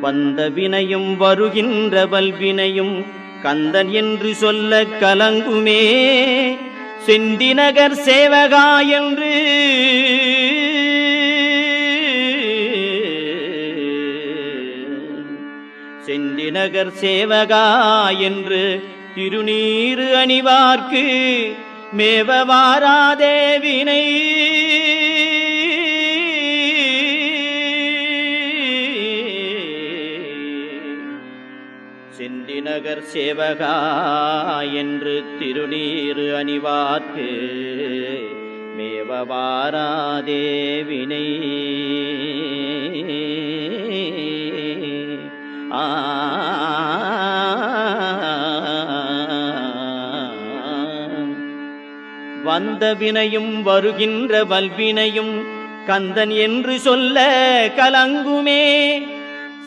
வந்த வினையும் வருகின்ற வல்வினையும் கந்தன் என்று சொல்ல கலங்குமே. செந்திநகர் சேவகா என்று செந்திநகர் சேவகா என்று திருநீறு அணிவார்க்கு மேவ வாராதே வினை. செந்திநகர் சேவகா என்று திருநீறு அணிவார்க்கு மேவ வாராதே வினை. வந்த வினையும் வருகின்ற வல்வினையும் கந்தன் என்று சொல்ல கலங்குமே.